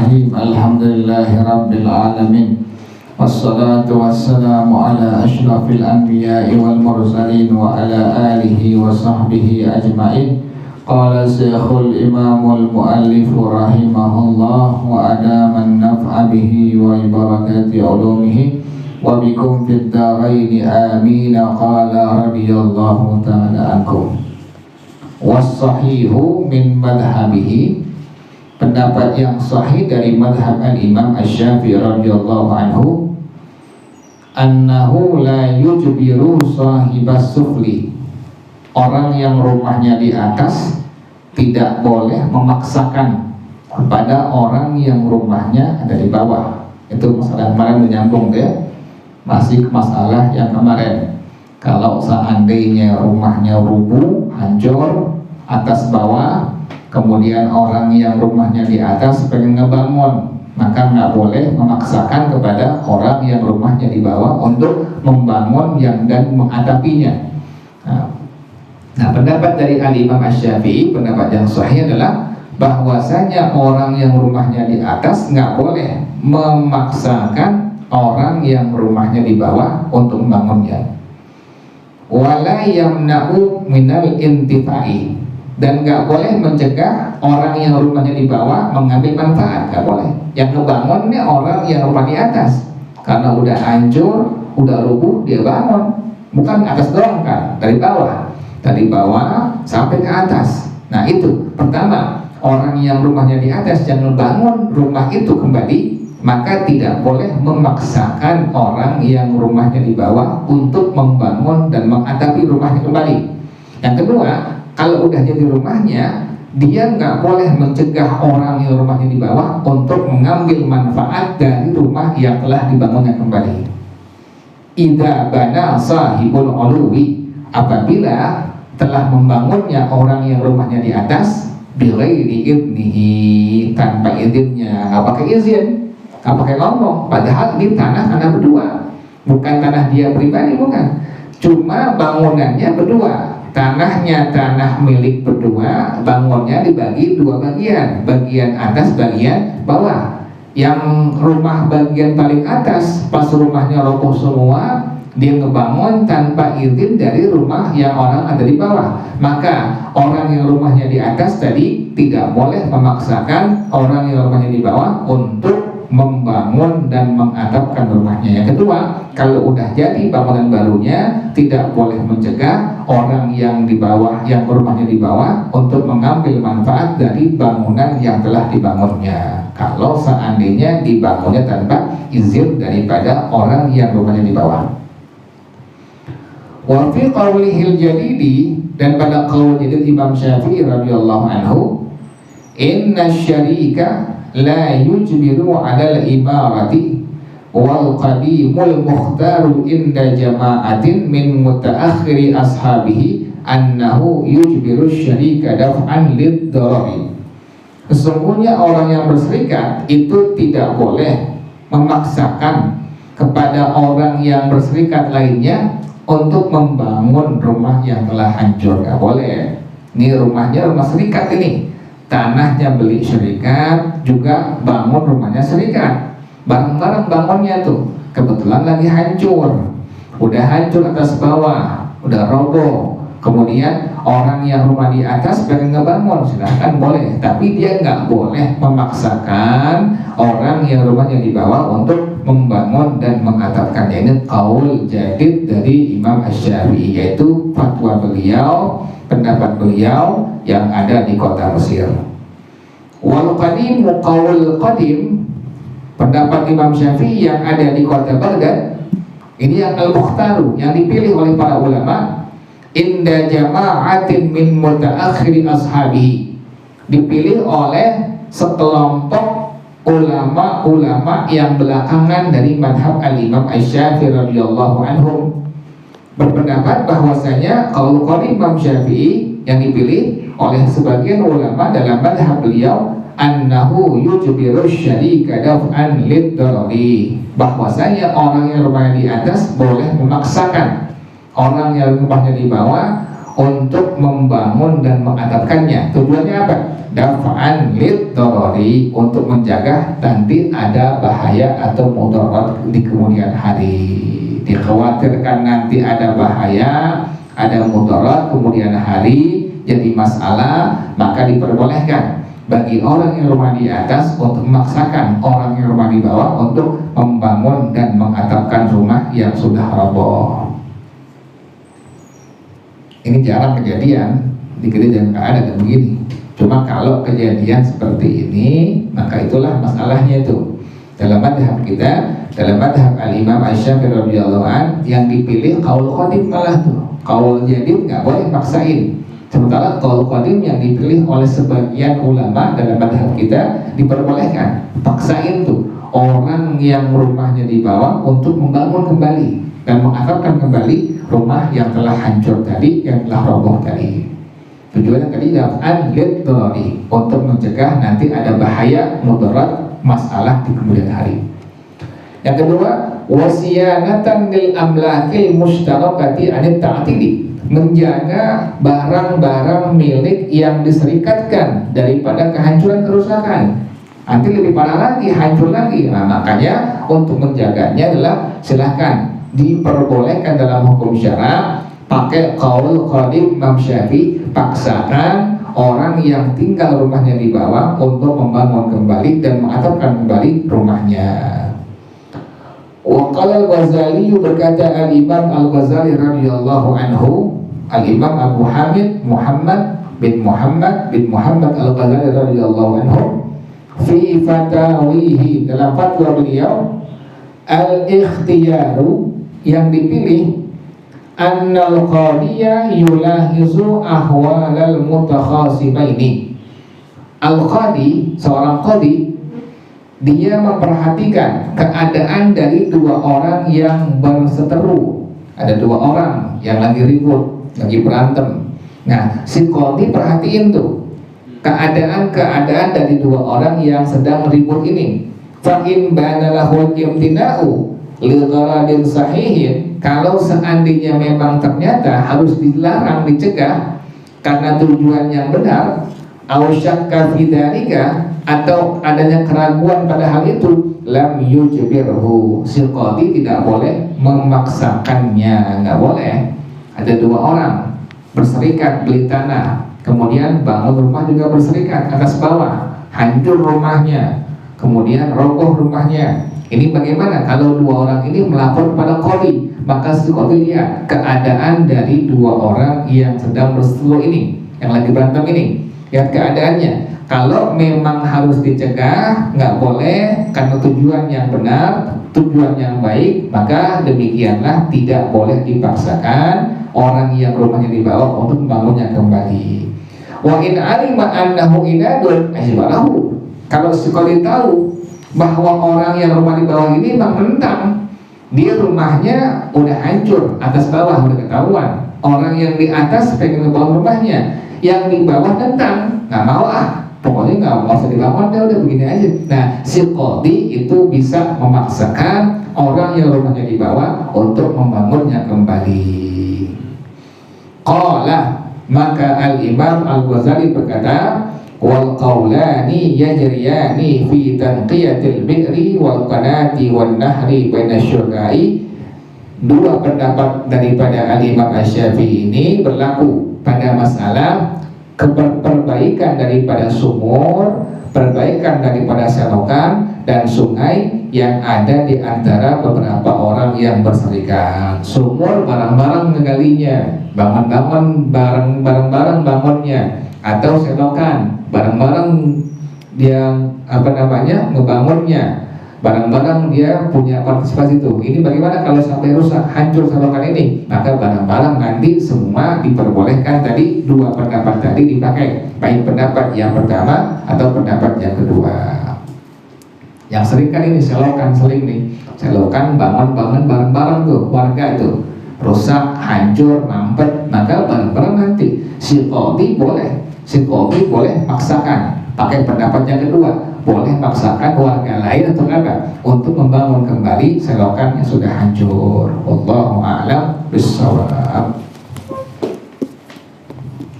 Bismillahirrahmanirrahim. Alhamdulillahirabbil alamin. Wassalatu wassalamu ala asyrafil anbiya'i wal mursalin wa ala alihi wa sahbihi ajma'in. Qala Syekhul Imamul Muallif rahimahullah wa adaman naf'a bihi wa barakati ulumihi wa bikum fid dharaini amin. Qala radhiyallahu ta'ala ankum. Was-sahihu min madhhabihi, pendapat yang sahih dari madhab al-Imam Asy-Syafi'i radhiyallahu anhu, annahu la yujbiru sahibas sufli, orang yang rumahnya di atas tidak boleh memaksakan kepada orang yang rumahnya ada di bawah. Itu masalah kemarin menyambung ya, masih masalah yang kemarin. Kalau seandainya rumahnya rubuh, hancur atas bawah, kemudian orang yang rumahnya di atas pengen ngebangun, maka nggak boleh memaksakan kepada orang yang rumahnya di bawah untuk membangun yang dan mengatapinya. Nah, pendapat dari Al-Imam Asy-Syafi'i, pendapat yang sahih adalah bahwasanya orang yang rumahnya di atas nggak boleh memaksakan orang yang rumahnya di bawah untuk membangunnya. Wala yamna'u minal intifa'i, dan nggak boleh mencegah orang yang rumahnya di bawah mengambil manfaat, nggak boleh. Yang ngebangunnya orang yang rumah di atas, karena udah hancur, udah rubuh, dia bangun. Bukan atas doang kan, dari bawah sampai ke atas. Nah itu pertama, orang yang rumahnya di atas jangan bangun rumah itu kembali, maka tidak boleh memaksakan orang yang rumahnya di bawah untuk membangun dan mengatapi rumahnya kembali. Yang kedua, kalau udah jadi rumahnya, dia nggak boleh mencegah orang yang rumahnya di bawah untuk mengambil manfaat dari rumah yang telah dibangunnya kembali. Idza bana sahibul ulwi, apabila telah membangunnya orang yang rumahnya di atas, bighairi idnihi, tanpa izinnya, nggak pakai izin, nggak pakai ngomong, padahal ini tanah berdua, bukan tanah dia pribadi, bukan, cuma bangunannya berdua. Tanahnya tanah milik berdua, bangunnya dibagi dua bagian, bagian atas, bagian bawah. Yang rumah bagian paling atas, pas rumahnya roboh semua, dia ngebangun tanpa izin dari rumah yang orang ada di bawah. Maka orang yang rumahnya di atas tadi tidak boleh memaksakan orang yang rumahnya di bawah untuk membangun dan mengatapkan rumahnya. Yang kedua, kalau udah jadi bangunan barunya, tidak boleh mencegah orang yang di bawah, yang rumahnya di bawah, untuk mengambil manfaat dari bangunan yang telah dibangunnya. Kalau seandainya dibangunnya tanpa izin daripada orang yang rumahnya di bawah. Wa fi qaulihil jadidi, dan pada qaul jadid Imam Syafi'i radhiyallahu anhu, inna syarika la yujbiru 'ala al-imarati wal qadimul mukhtaru inda jama'atin min mutaakhiri ashabihi annahu yujbiru syarika daf'an lid-darari. Sesungguhnya orang yang berserikat itu tidak boleh memaksakan kepada orang yang berserikat lainnya untuk membangun rumah yang telah hancur, nggak boleh. Ini rumahnya rumah serikat, ini tanahnya beli serikat, juga bangun rumahnya serikat, bareng-bareng bangunnya tuh. Kebetulan lagi hancur, udah hancur atas bawah, udah roboh. Kemudian orang yang rumah di atas pengen ngebangun, silahkan boleh, tapi dia nggak boleh memaksakan orang yang rumahnya di bawah untuk membangun dan mengatapkannya. Ini qaul jadid dari Imam Asy-Syafi'i, yaitu fatwa beliau, pendapat beliau yang ada di kota Mesir. Wal qadimu qaul qadim, pendapat Imam Syafi'i yang ada di kota Baghdad, ini yang al-mukhtaru, yang dipilih oleh para ulama, inda jama'atin min mutaakhiri ashabi, dipilih oleh sekelompok ulama-ulama yang belakangan dari madhab al-Imam Asy-Syafi'i radhiyallahu anhu, berpendapat bahwasanya qaul qadim Imam Syafi'i yang dipilih oleh sebagian ulama dalam madhab beliau, annahu yujbiru syarika daf'an lid-darari, bahwasanya orang yang rumahnya di atas boleh memaksakan orang yang rumahnya di bawah untuk membangun dan mengatapkannya. Tujuannya apa? daf'an lid dorori, untuk menjaga nanti ada bahaya atau mudarat di kemudian hari. Dikhawatirkan nanti ada bahaya, ada mudarat kemudian hari jadi masalah, maka diperbolehkan bagi orang yang rumah di atas untuk memaksakan orang yang rumah di bawah untuk membangun dan mengatapkan rumah yang sudah roboh. Ini jarang kejadian di gereja yang ada begini. Cuma kalau kejadian seperti ini, maka itulah masalahnya itu. Dalam madhab kita, dalam madhab al-Imam Asy-Syafi'i radhiyallahu an, yang dipilih qaul qadim malah tuh. Qaul jadid nggak boleh maksain. Sementara qaul qadim yang dipilih oleh sebagian ulama dalam madhab kita diperbolehkan. Paksain tuh orang yang rumahnya di bawah untuk membangun kembali dan mengatapkan kembali rumah yang telah hancur tadi, yang telah roboh tadi. Tujuannya tadi daf'an lid dorari, untuk mencegah nanti ada bahaya mudarat masalah di kemudian hari. Yang kedua, wasiyanatan lil amlakil mushtarakati anit ta'tili, menjaga barang-barang milik yang diserikatkan daripada kehancuran kerusakan. Nanti lebih parah lagi, hancur lagi. Nah, makanya untuk menjaganya adalah silahkan diperbolehkan dalam hukum syara pakai qaul qadim Imam Syafi'i, paksakan orang yang tinggal rumahnya di bawah untuk membangun kembali dan mengatapkan kembali rumahnya. Wa qala al-Ghazali, berkata al-Imam al-Ghazali radhiyallahu anhu, al-Imam Abu Hamid Muhammad bin Muhammad al-Ghazali radhiyallahu anhu, fi fatawihi, dalam fatwa beliau, al-ikhtiyaru, yang dipilih, annal qadiya yulahizu ahwalal mutakhasimaini. Al-qadi, seorang qadi, dia memperhatikan keadaan dari dua orang yang berseteru. Ada dua orang yang lagi ribut, lagi berantem. Nah, si qadi perhatiin tuh keadaan dari dua orang yang sedang ribut ini. Fa in bana lahul imtina'u li gharadin sahihin, kalau seandainya memang ternyata harus dilarang, dicegah karena tujuan yang benar, aw syakka fi dzalika, atau adanya keraguan pada hal itu, lam yujbirhu, si qadi tidak boleh memaksakannya, nggak boleh. Ada dua orang berserikat beli tanah, kemudian bangun rumah juga berserikat atas bawah, hancur rumahnya, kemudian roboh rumahnya. Ini bagaimana kalau dua orang ini melapor kepada qadi? Maka si qadi lihat keadaan dari dua orang yang sedang berseteru ini, yang lagi berantem ini, lihat keadaannya. Kalau memang harus dicegah, nggak boleh karena tujuan yang benar, tujuan yang baik, maka demikianlah tidak boleh dipaksakan orang yang rumahnya di bawah untuk membangunnya kembali. Wa in alima annahu inadun ajbalahu, kalau si qadi tahu bahwa orang yang rumah di bawah ini memang menentang, dia rumahnya udah hancur atas bawah, udah ketahuan. Orang yang di atas pengen ngebangun rumahnya, yang di bawah tentang, nggak mau pokoknya nggak usah dibangun, udah begini aja. Nah, si qadi itu bisa memaksakan orang yang rumahnya di bawah untuk membangunnya kembali. Qala, maka al-Imam al-Ghazali berkata, wal qawlani yajriyani fi tanqiyatil bi'ri wal qanati wan nahri baina syurgai. Dua pendapat daripada al-Imam Asy-Syafi'i ini berlaku pada masalah perbaikan daripada sumur, perbaikan daripada selokan dan sungai yang ada di antara beberapa orang yang berserikat. Sumur barang-barang menggalinya, bangun-bangun barang-barang bangunnya, atau selokan barang-barang yang ngebangunnya, barang-barang dia punya partisipasi itu. Ini bagaimana kalau sampai rusak, hancur selokan ini? Maka barang-barang nanti semua diperbolehkan. Tadi dua pendapat tadi dipakai, baik pendapat yang pertama atau pendapat yang kedua. Yang sering kan ini selokan, selokan bangun-bangun barang-barang tuh warga itu rusak, hancur, mampet, maka barang-barang nanti si qadi boleh maksakan. Pakai pendapat yang kedua, boleh maksakan warga lain atau apa untuk membangun kembali selokan yang sudah hancur. Wallahu a'lam bishawab.